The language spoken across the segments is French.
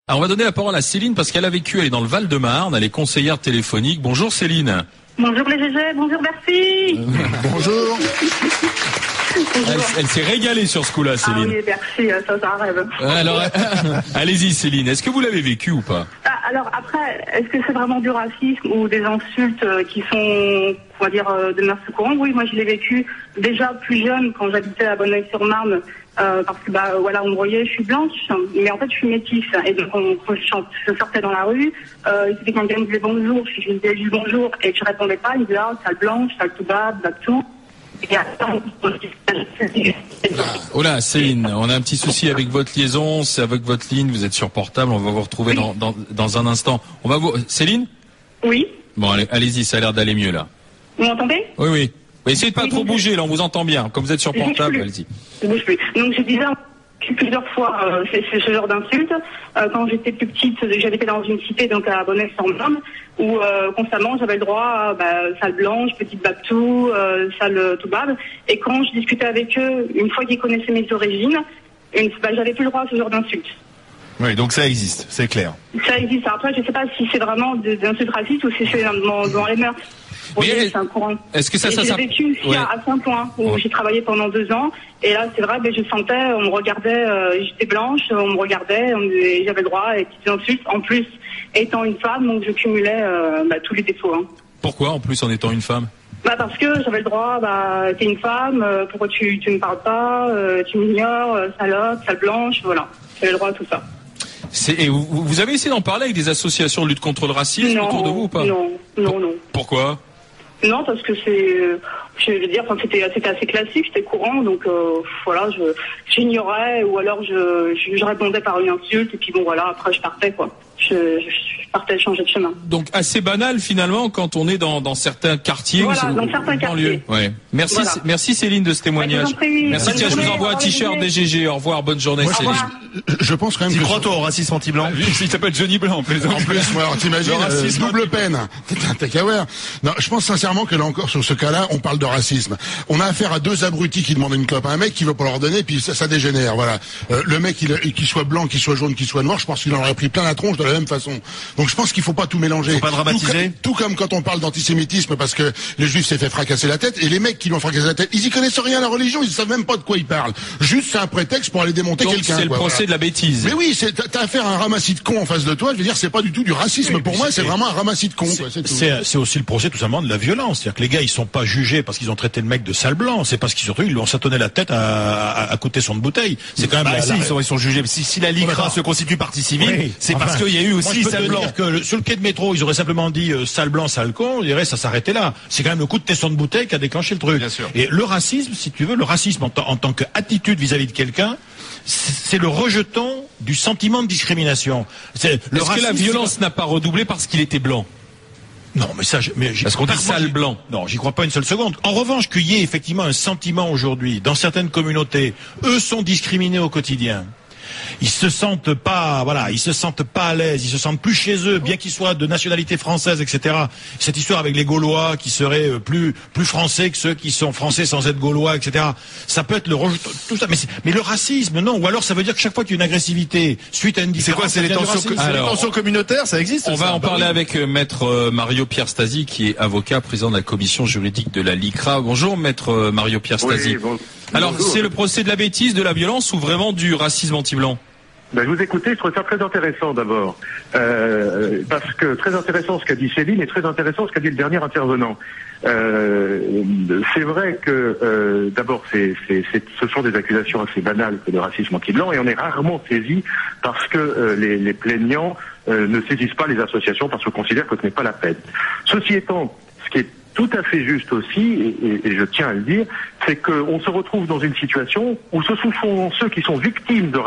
Alors on va donner la parole à Céline parce qu'elle a vécu, elle est dans le Val-de-Marne, elle est conseillère téléphonique. Bonjour Céline. Bonjour les GG, bonjour Bercy. Bonjour. Elle s'est régalée sur ce coup-là, Céline. Ah oui, merci, ça rêve. Alors, allez-y Céline, est-ce que vous l'avez vécu ou pas? Alors après, est-ce que c'est vraiment du racisme ou des insultes qui sont, on va dire, de mœurs courantes? Oui, moi je l'ai vécu déjà plus jeune quand j'habitais à Bonneuil-sur-Marne. Parce que on me voyait, je suis blanche, mais en fait je suis métisse. Et donc quand je sortais dans la rue, c'était quand quelqu'un me disait bonjour, je disais juste bonjour et je répondais pas, il me disait sale blanche, sale toubab, tout. Oh là, Céline, on a un petit souci avec votre liaison, c'est avec votre ligne, vous êtes sur portable, on va vous retrouver dans un instant. Céline? Oui. Bon, allez-y, ça a l'air d'aller mieux là. Vous m'entendez? Oui. Essayez de pas trop bouger, là, on vous entend bien. Comme vous êtes sur portable, allez-y. Je bouge plus. Donc j'ai déjà plusieurs fois ce genre d'insultes. Quand j'étais plus petite, j'habitais dans une cité, donc à Bonneuil-sur-Marne, où constamment j'avais le droit à sale blanche, petite babtou, sale toubab. Et quand je discutais avec eux, une fois qu'ils connaissaient mes origines, j'avais plus le droit à ce genre d'insultes. Oui, donc ça existe, c'est clair. Ça existe. Après, je sais pas si c'est vraiment des insultes racistes ou si c'est dans les mœurs. Mais c'est un courant. Est-ce que ça j'ai vécu ici à Saint-Ouen où j'ai travaillé pendant 2 ans et là c'est vrai je sentais, on me regardait, j'étais blanche, on me regardait, j'avais le droit à des petites insultes. En plus étant une femme, donc je cumulais tous les défauts. Hein. Pourquoi en plus en étant une femme? Parce que j'avais le droit, t'es une femme, pourquoi tu me parles pas, tu m'ignores, salope, sale blanche, voilà. J'avais le droit à tout ça. Et vous avez essayé d'en parler avec des associations de lutte contre le racisme autour de vous ou pas? Non. Pourquoi? Non, parce que c'était assez classique, c'était courant, donc j'ignorais ou alors je répondais par une insulte et puis après je partais quoi. Je partais changer de chemin. Donc assez banal finalement quand on est dans certains quartiers. Voilà, dans certains quartiers. Ouais. Merci Céline de ce témoignage. Merci, tiens, je vous envoie un t-shirt des GG. Au revoir, bonne journée Céline. Je pense quand même. Tu crois toi au racisme anti-blanc? Il s'appelle Johnny Blanc en plus. Alors t'imagines, double peine. T'as qu'à voir. Non, je pense sincèrement que là encore sur ce cas-là, on parle de racisme. On a affaire à 2 abrutis qui demandent une clope à un mec qui veut pas leur donner, puis ça dégénère. Voilà. Le mec, qu'il soit blanc, qu'il soit jaune, qu'il soit noir, je pense qu'il en aurait pris plein la tronche de la même façon. Donc je pense qu'il faut pas tout mélanger. Faut pas dramatiser. Tout comme quand on parle d'antisémitisme parce que les juifs s'est fait fracasser la tête et les mecs qui lui ont fracassé la tête, ils y connaissent rien à la religion, ils savent même pas de quoi ils parlent. Juste c'est un prétexte pour aller démonter quelqu'un. C'est le procès de la bêtise. Mais oui, t'as affaire à un ramassis de cons en face de toi. Je veux dire, c'est pas du tout du racisme. Pour moi, c'est vraiment un ramassis de cons. C'est aussi le procès tout simplement de la violence. C'est-à-dire que les gars, ils sont pas jugés parce qu'ils ont traité le mec de sale blanc. C'est parce qu'ils surtout ils lui ont satonné la tête à côté de son bouteille. C'est quand même. Ils sont jugés. Si la LICRA se constitue partie civile, c'est parce qu'il y a eu aussi sale blanc. Que sur le quai de métro, ils auraient simplement dit sale blanc, sale con, je dirais ça s'arrêtait là. C'est quand même le coup de tesson de bouteille qui a déclenché le truc. Bien sûr. Et le racisme, si tu veux, le racisme en tant qu'attitude vis-à-vis de quelqu'un, c'est le rejeton du sentiment de discrimination. Est-ce que la violence n'a pas redoublé parce qu'il était blanc? Non, mais ça, parce qu'on dit sale blanc. Non, j'y crois pas une seule seconde. En revanche, qu'il y ait effectivement un sentiment aujourd'hui, dans certaines communautés, eux sont discriminés au quotidien. Ils se sentent pas à l'aise, ils se sentent plus chez eux, bien qu'ils soient de nationalité française, etc. Cette histoire avec les Gaulois qui seraient plus français que ceux qui sont français sans être Gaulois, etc. Ça peut être tout ça, mais le racisme, non. Ou alors ça veut dire que chaque fois qu'il y a une agressivité suite à une différence, c'est quoi, c'est les tensions communautaires, ça existe? On va en parler avec maître Mario-Pierre Stasi, qui est avocat, président de la commission juridique de la LICRA. Bonjour, maître Mario-Pierre Stasi. Oui, alors, c'est le procès de la bêtise, de la violence ou vraiment du racisme anti-blanc? Je vous écoutez, je trouve ça très intéressant d'abord, parce que très intéressant ce qu'a dit Céline et très intéressant ce qu'a dit le dernier intervenant. C'est vrai que d'abord ce sont des accusations assez banales que de racisme anti-blanc et on est rarement saisi parce que les plaignants ne saisissent pas les associations parce qu'on considère que ce n'est pas la peine. Ceci étant, ce qui est tout à fait juste aussi, et je tiens à le dire, c'est qu'on se retrouve dans une situation où ce sont ceux qui sont victimes de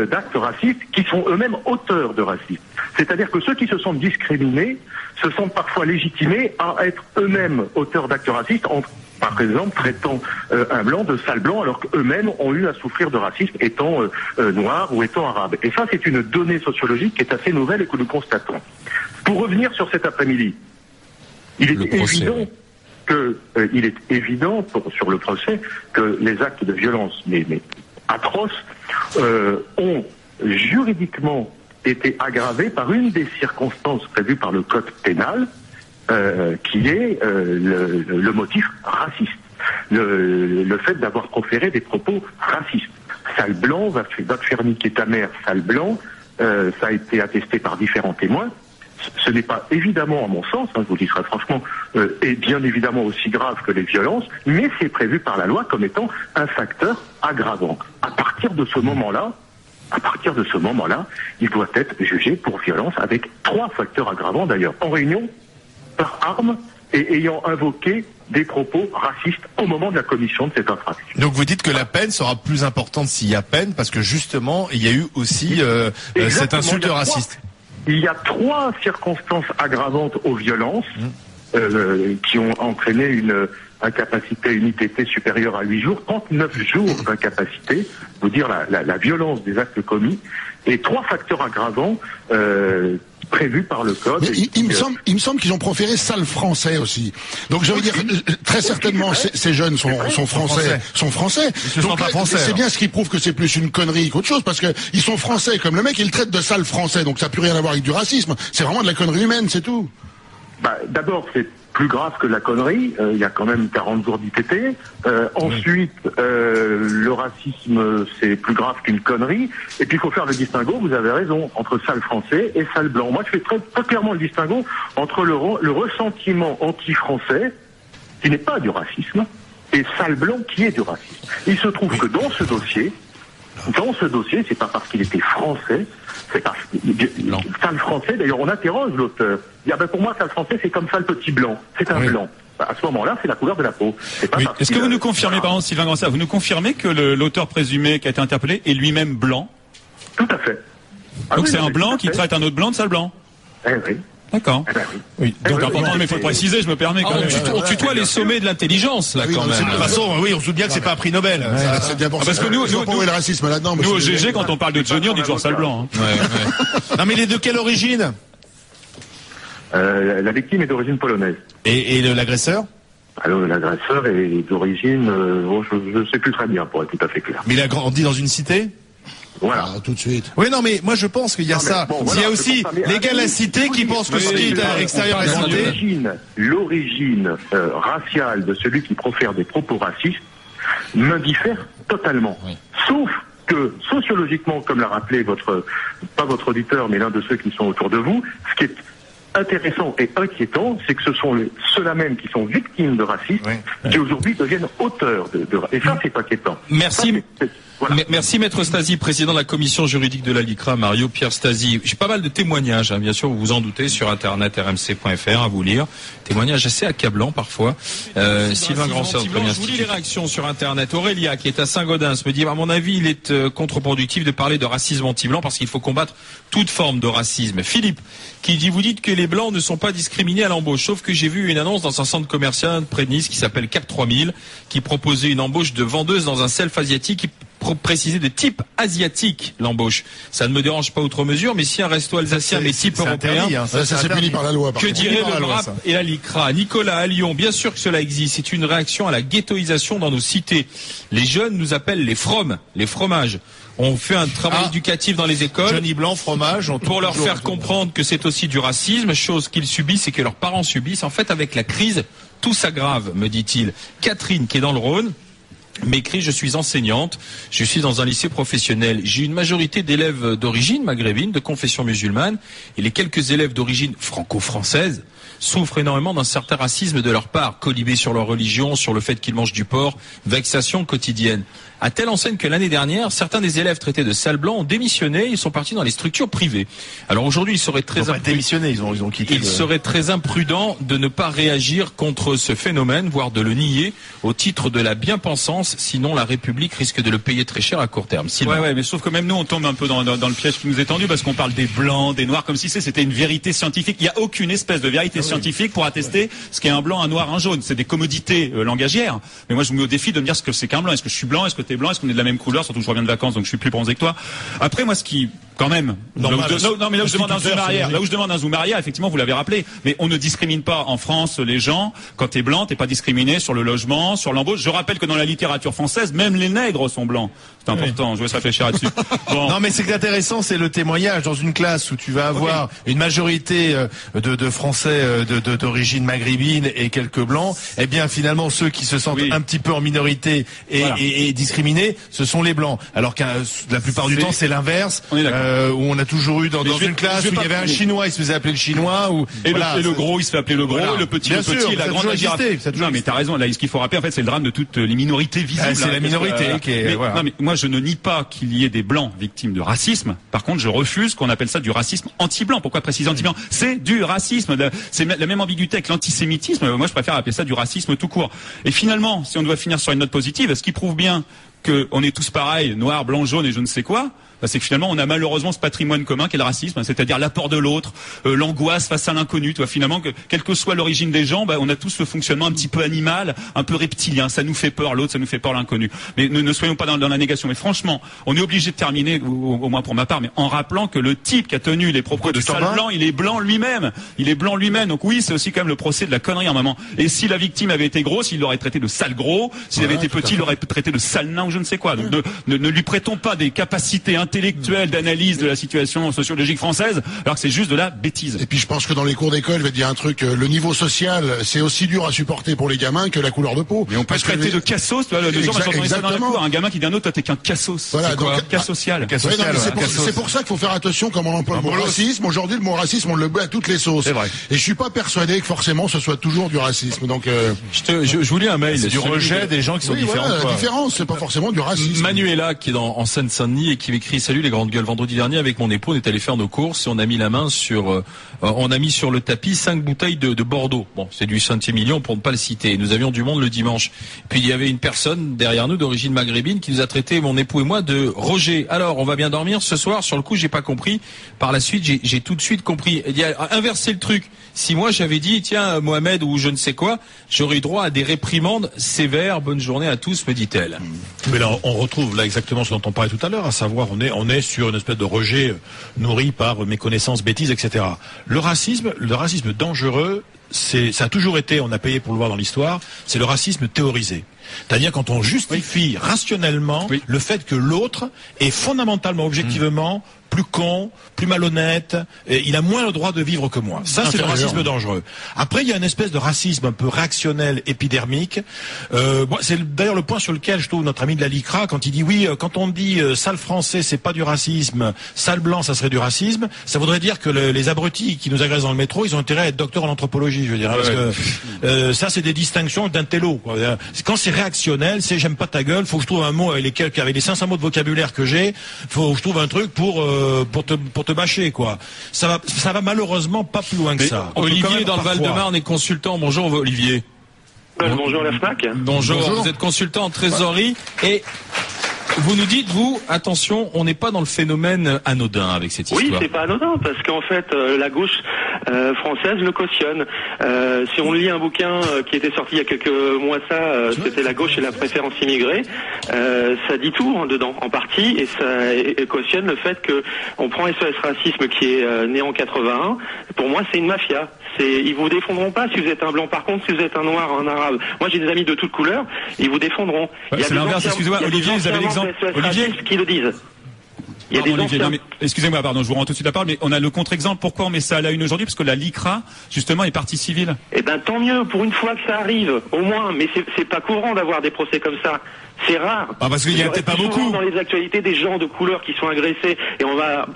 d'actes racistes qui sont eux-mêmes auteurs de racisme. C'est-à-dire que ceux qui se sentent discriminés se sentent parfois légitimés à être eux-mêmes auteurs d'actes racistes en, par exemple, traitant un blanc de sale blanc alors qu'eux-mêmes ont eu à souffrir de racisme étant noirs ou étant arabes. Et ça, c'est une donnée sociologique qui est assez nouvelle et que nous constatons. Pour revenir sur cet après-midi, il est évident sur le procès que les actes de violence, mais atroces, ont juridiquement été aggravée par une des circonstances prévues par le code pénal, qui est le motif raciste. Le fait d'avoir proféré des propos racistes. Sale blanc, va te faire niquer ta mère, sale blanc, ça a été attesté par différents témoins. Ce n'est pas évidemment, à mon sens, je vous le dis très franchement, et bien évidemment aussi grave que les violences, mais c'est prévu par la loi comme étant un facteur aggravant. À partir de ce moment-là, il doit être jugé pour violence avec 3 facteurs aggravants d'ailleurs, en réunion, par arme et ayant invoqué des propos racistes au moment de la commission de cette infraction. Donc vous dites que la peine sera plus importante s'il y a peine, parce que justement, il y a eu aussi cette insulte raciste. Il y a 3 circonstances aggravantes aux violences qui ont entraîné une incapacité, une ITT supérieure à 8 jours, 39 jours d'incapacité, vous dire la violence des actes commis, et 3 facteurs aggravants prévus par le code. Il me semble qu'ils ont proféré sale français aussi. Donc je veux dire, très certainement, ces jeunes sont français. Donc c'est bien ce qui prouve que c'est plus une connerie qu'autre chose, parce que ils sont français, comme le mec, il traite de sale français, donc ça n'a plus rien à voir avec du racisme. C'est vraiment de la connerie humaine, c'est tout. D'abord, c'est plus grave que la connerie, il y a quand même 40 jours d'ITT. Ensuite, le racisme, c'est plus grave qu'une connerie. Et puis, il faut faire le distinguo, vous avez raison, entre sale français et sale blanc. Moi, je fais très clairement le distinguo entre le ressentiment anti-français, qui n'est pas du racisme, et sale blanc, qui est du racisme. Il se trouve que dans ce dossier, c'est pas parce qu'il était français, c'est parce que sale français, d'ailleurs on interroge l'auteur. Il dit, pour moi, sale français, c'est comme sale petit blanc. C'est un blanc. À ce moment-là, c'est la couleur de la peau. Est-ce que vous nous confirmez, par exemple, Sylvain Gransart, vous nous confirmez que l'auteur présumé qui a été interpellé est lui-même blanc? Tout à fait. Donc c'est un blanc qui traite un autre blanc de sale blanc? Oui. D'accord. Oui. Donc important, mais il faut le préciser, je me permets quand même. On tutoie les sommets de l'intelligence, là, quand même. De toute façon, oui, on se doute bien que c'est pas un prix Nobel. C'est bien pour ça. Parce que nous, le racisme là-dedans. Nous, au GG, quand on parle de Johnny, on dit toujours sale blanc. Non, mais il est de quelle origine? La victime est d'origine polonaise. Et l'agresseur? Alors, l'agresseur est d'origine, je ne sais plus très bien, pour être tout à fait clair. Mais il a grandi dans une cité? Voilà. Tout de suite. Oui, non, mais moi je pense qu'il y a ça. Il y a aussi les gars de la cité qui pensent que ce qui est à l'extérieur de la cité. L'origine raciale de celui qui profère des propos racistes m'indiffère totalement. Oui. Sauf que, sociologiquement, comme l'a rappelé pas votre auditeur, mais l'un de ceux qui sont autour de vous, ce qui est intéressant et inquiétant, c'est que ce sont ceux-là même qui sont victimes de racisme qui aujourd'hui deviennent auteurs de et ça, c'est inquiétant. Merci. Merci Maître Stasi, président de la commission juridique de la LICRA, Mario Pierre Stasi. J'ai pas mal de témoignages, bien sûr, vous vous en doutez, sur internet rmc.fr à vous lire. Témoignages assez accablants parfois. Sylvain Gransart, je vous lis les réactions sur internet. Aurélia, qui est à Saint-Gaudens, me dit, à mon avis, il est contre-productif de parler de racisme anti-blanc parce qu'il faut combattre toute forme de racisme. Philippe, qui dit, vous dites que les blancs ne sont pas discriminés à l'embauche, sauf que j'ai vu une annonce dans un centre commercial près de Nice qui s'appelle Cap 3000, qui proposait une embauche de vendeuse dans un self asiatique qui préciser de type asiatique l'embauche. Ça ne me dérange pas outre mesure, mais si un resto alsacien mais type européen, ça c'est puni par la loi. Que dirait le RAP et la LICRA? Nicolas à Lyon, bien sûr que cela existe. C'est une réaction à la ghettoisation dans nos cités. Les jeunes nous appellent les fromes, les fromages. On fait un travail éducatif dans les écoles. Johnny Blanc, fromage. Pour leur faire comprendre que c'est aussi du racisme, chose qu'ils subissent et que leurs parents subissent. En fait, avec la crise, tout s'aggrave, me dit-il. Catherine, qui est dans le Rhône, m'écrit, je suis enseignante, je suis dans un lycée professionnel. J'ai une majorité d'élèves d'origine maghrébine, de confession musulmane, et les quelques élèves d'origine franco-française souffrent énormément d'un certain racisme de leur part, colibés sur leur religion, sur le fait qu'ils mangent du porc, vexation quotidienne. À telle enseigne que l'année dernière, certains des élèves traités de sales blancs ont démissionné, ils sont partis dans les structures privées. Alors aujourd'hui, il serait très ils ont quitté. Il serait très imprudent de ne pas réagir contre ce phénomène, voire de le nier au titre de la bien-pensance, sinon la République risque de le payer très cher à court terme. Ouais, mais sauf que même nous, on tombe un peu dans le piège qui nous est tendu parce qu'on parle des blancs, des noirs, comme si c'était une vérité scientifique. Il n'y a aucune espèce de vérité scientifique pour attester ce qu'est un blanc, un noir, un jaune. C'est des commodités langagières. Mais moi, je me mets au défi de me dire ce que c'est qu'un blanc. Est-ce que je suis blanc? Est-ce que t'es blanc? Est-ce qu'on est de la même couleur? Surtout que je reviens de vacances, donc je suis plus bronzé que toi. Après, moi, ce qui Quand même. Non, mais là où je demande un zoom arrière, effectivement, vous l'avez rappelé, mais on ne discrimine pas en France les gens. Quand t'es blanc, t'es pas discriminé sur le logement, sur l'embauche. Je rappelle que dans la littérature française, même les nègres sont blancs. C'est important, je vous laisse réfléchir là-dessus. Bon. Non, mais c'est que intéressant, c'est le témoignage dans une classe où tu vas avoir une majorité de Français d'origine maghrébine et quelques blancs. Eh bien, finalement, ceux qui se sentent un petit peu en minorité et discriminés, ce sont les blancs. Alors que la plupart du temps, c'est l'inverse. Où on a toujours eu dans une classe où il y avait un chinois, il se faisait appeler le chinois, le gros, il se fait appeler le gros, le petit, bien le sûr, petit, la grande, la girafe. Non, mais t'as raison, là, ce qu'il faut rappeler, en fait, c'est le drame de toutes les minorités visibles. C'est la minorité qui est, Non, mais moi, je ne nie pas qu'il y ait des blancs victimes de racisme. Par contre, je refuse qu'on appelle ça du racisme anti-blanc. Pourquoi préciser anti-blanc? C'est du racisme. C'est la même ambiguïté avec l'antisémitisme. Moi, je préfère appeler ça du racisme tout court. Et finalement, si on doit finir sur une note positive, ce qui prouve bien qu'on est tous pareils, noirs, blancs, jaunes et je ne sais quoi, c'est que finalement on a malheureusement ce patrimoine commun qu'est le racisme, c'est-à-dire l'apport de l'autre, l'angoisse face à l'inconnu. Finalement, quelle que soit l'origine des gens, on a tous ce fonctionnement un petit peu animal, un peu reptilien. Ça nous fait peur l'autre, ça nous fait peur l'inconnu. Mais ne soyons pas dans la négation. Mais franchement, on est obligé de terminer, au moins pour ma part, mais en rappelant que le type qui a tenu les propos de sale blanc, il est blanc lui-même. Il est blanc lui-même. Donc oui, c'est aussi quand même le procès de la connerie en moment. Et si la victime avait été grosse, il l'aurait traité de sale gros. S'il avait été petit, il l'aurait traité de sale nain ou je ne sais quoi. Donc ne lui prêtons pas des capacités intellectuelle d'analyse de la situation sociologique française, alors que c'est juste de la bêtise. Et puis je pense que dans les cours d'école, je vais te dire un truc, le niveau social, c'est aussi dur à supporter pour les gamins que la couleur de peau. Mais on peut traiter de cassos, tu vois, le jour, j'entendais ça dans la cour, un gamin qui dit à un autre, toi t'es qu'un cassos. Voilà, donc, cas social. C'est pour ça qu'il faut faire attention comme on emploie le mot racisme. Aujourd'hui, le mot racisme, on le met à toutes les sauces. C'est vrai. Et je suis pas persuadé que forcément ce soit toujours du racisme. Donc, je vous lis un mail. C'est du rejet des gens qui sont différents. Voilà, la différence, c'est pas forcément du racisme. Manuela, qui est en Seine-Saint-Denis et qui m'écrit: salut les grandes gueules, vendredi dernier avec mon époux on est allé faire nos courses et on a mis la main sur on a mis sur le tapis 5 bouteilles de Bordeaux. Bon, c'est du Saint-Émilion pour ne pas le citer. Nous avions du monde le dimanche. Puis il y avait une personne derrière nous d'origine maghrébine qui nous a traité, mon époux et moi, de Roger. Alors, on va bien dormir ce soir. Sur le coup, j'ai pas compris. Par la suite, j'ai tout de suite compris. Il y a inversé le truc. Si moi j'avais dit tiens Mohamed ou je ne sais quoi, j'aurais eu droit à des réprimandes sévères. Bonne journée à tous, me dit-elle. Mais là on retrouve là exactement ce dont on parlait tout à l'heure, à savoir on est sur une espèce de rejet nourri par méconnaissance, bêtises, etc. Le racisme dangereux, ça a toujours été, on a payé pour le voir dans l'histoire, c'est le racisme théorisé. C'est-à-dire quand on justifie rationnellement le fait que l'autre est fondamentalement, objectivement, plus con, plus malhonnête, et il a moins le droit de vivre que moi. Ça, c'est le racisme dangereux. Après, il y a une espèce de racisme un peu réactionnel, épidermique. C'est d'ailleurs le point sur lequel je trouve notre ami de la LICRA, quand il dit oui, quand on dit sale français, c'est pas du racisme, sale blanc, ça serait du racisme, ça voudrait dire que les abrutis qui nous agressent dans le métro, ils ont intérêt à être docteurs en anthropologie, je veux dire. Parce que ça, c'est des distinctions d'intello. Quand c'est réactionnel, c'est j'aime pas ta gueule, faut que je trouve un mot avec les 500 mots de vocabulaire que j'ai, faut que je trouve un truc pour te bâcher, quoi. Ça va malheureusement pas plus loin que ça. Olivier dans le Val-de-Marne est consultant. Bonjour Olivier. Bonjour la FNAC. Bonjour. Vous êtes consultant en trésorerie et vous nous dites, vous, attention, on n'est pas dans le phénomène anodin avec cette histoire. Oui, c'est pas anodin, parce qu'en fait, la gauche française le cautionne. Si on lit un bouquin qui était sorti il y a quelques mois c'était La gauche et la préférence immigrée, ça dit tout dedans, en partie, et ça cautionne le fait que on prend SOS Racisme qui est né en 81. Pour moi, c'est une mafia. Ils vous défendront pas si vous êtes un blanc. Par contre, si vous êtes un noir, un arabe, moi j'ai des amis de toutes couleurs, ils vous défendront. C'est l'inverse. Excusez-moi, Olivier, vous avez l'exemple. Olivier, qui le disent. Il y a des Olivier, non, mais, excusez-moi, pardon, je vous rends tout de suite la parole, mais on a le contre-exemple. Pourquoi on met ça à la une aujourd'hui? Parce que la LICRA, justement, est partie civile. Eh ben, tant mieux, pour une fois que ça arrive, au moins. Mais c'est pas courant d'avoir des procès comme ça. C'est rare. Parce qu'il y a peut-être pas beaucoup. Dans les actualités, des gens de couleur qui sont agressés, et on va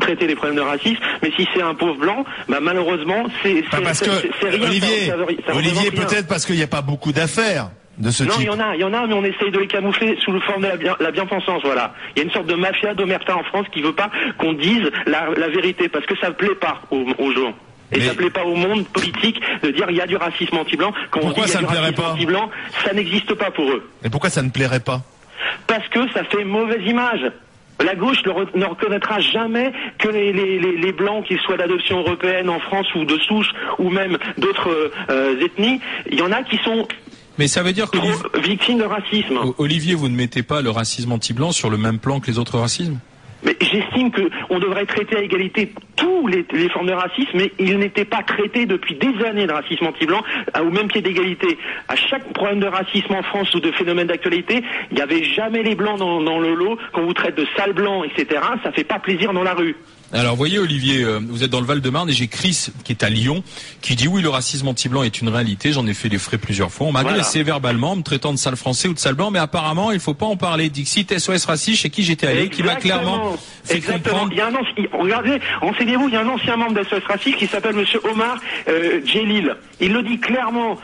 traiter les problèmes de racisme. Mais si c'est un pauvre blanc, malheureusement, c'est rien. Olivier, peut-être parce qu'il n'y a pas beaucoup d'affaires. Non, il y en a, mais on essaye de les camoufler sous le forme de la bien-pensance, voilà. Il y a une sorte de mafia d'omerta en France qui veut pas qu'on dise la vérité, parce que ça plaît pas aux gens. Et ça plaît pas au monde politique de dire il y a du racisme anti-blanc. Quand on dit il y a du racisme anti-blanc, ça n'existe pas pour eux. Mais pourquoi ça ne plairait pas? Parce que ça fait mauvaise image. La gauche ne reconnaîtra jamais que les blancs, qu'ils soient d'adoption européenne en France ou de souche, ou même d'autres ethnies, il y en a qui sont... Mais ça veut dire que victime de racisme. Olivier, vous ne mettez pas le racisme anti-blanc sur le même plan que les autres racismes? Mais j'estime que on devrait traiter à égalité tous les formes de racisme, mais ils n'étaient pas traités depuis des années de racisme anti-blanc au même pied d'égalité. À chaque problème de racisme en France ou de phénomène d'actualité, il n'y avait jamais les blancs dans le lot. Qu'on vous traite de sale blanc, etc., ça fait pas plaisir dans la rue. Alors, voyez, Olivier, vous êtes dans le Val-de-Marne et j'ai Chris, qui est à Lyon, qui dit oui, le racisme anti-blanc est une réalité. J'en ai fait les frais plusieurs fois. On m'a agressé verbalement, me traitant de sale français ou de sale blanc, mais apparemment, il faut pas en parler. Dixit, SOS raciste, chez qui j'étais allé, qui m'a clairement fait comprendre. Il y a regardez, renseignez-vous, il y a un ancien membre de SOS raciste qui s'appelle Monsieur Omar Djelil. Il le dit clairement.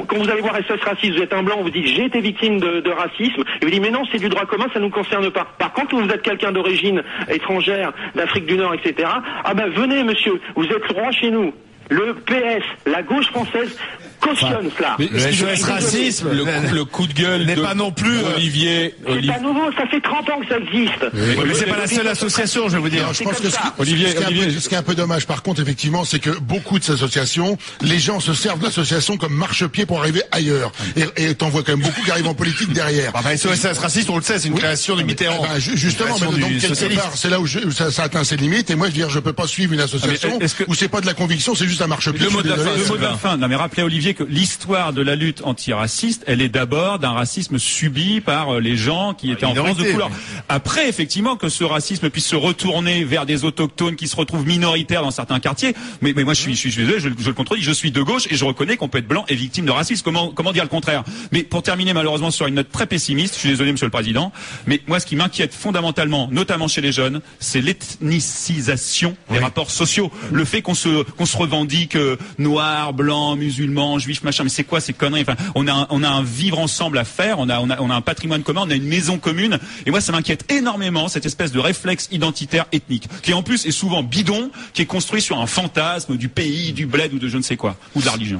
Quand vous allez voir SOS raciste, vous êtes un blanc, on vous dit j'ai été victime de racisme. Il vous dit mais non, c'est du droit commun, ça nous concerne pas. Par contre, vous êtes quelqu'un d'origine étrangère, d'Afrique du Nord, etc. Ah ben venez monsieur, vous êtes droit chez nous. Le PS, la gauche française, cautionne cela. Le SOS racisme, le coup de gueule n'est pas non plus Olivier. C'est pas nouveau, ça fait 30 ans que ça existe. Mais c'est pas la seule association, je vais vous dire. Non, je pense que ce qui est un peu dommage, par contre, effectivement, c'est que beaucoup de ces associations, les gens se servent de l'association comme marchepied pour arriver ailleurs. Et t'en vois quand même beaucoup qui arrivent en politique derrière. SOS raciste, on le sait, c'est une création de Mitterrand. Justement, mais donc quelque part, c'est là où ça atteint ses limites. Et moi, je veux dire, je peux pas suivre une association où c'est pas de la conviction, c'est juste un marchepied. Le mot de la fin. Non, mais rappelez, Olivier, que l'histoire de la lutte antiraciste, elle est d'abord d'un racisme subi par les gens qui étaient en France de couleur. Après, effectivement, que ce racisme puisse se retourner vers des autochtones qui se retrouvent minoritaires dans certains quartiers. Mais moi, je suis désolé, je le contredis. Je suis de gauche et je reconnais qu'on peut être blanc et victime de racisme. Comment dire le contraire? Mais pour terminer, malheureusement, sur une note très pessimiste, je suis désolé, Monsieur le Président, mais moi, ce qui m'inquiète fondamentalement, notamment chez les jeunes, c'est l'ethnicisation des rapports sociaux. Le fait qu'on se revendique noir, blanc, musulman, juif, machin. Mais c'est quoi ces conneries? Enfin, on a un vivre ensemble à faire. On a un patrimoine commun. On a une maison commune. Et moi, ça m'inquiète énormément cette espèce de réflexe identitaire ethnique, qui en plus est souvent bidon, qui est construit sur un fantasme du pays, du bled ou de je ne sais quoi, ou de la religion.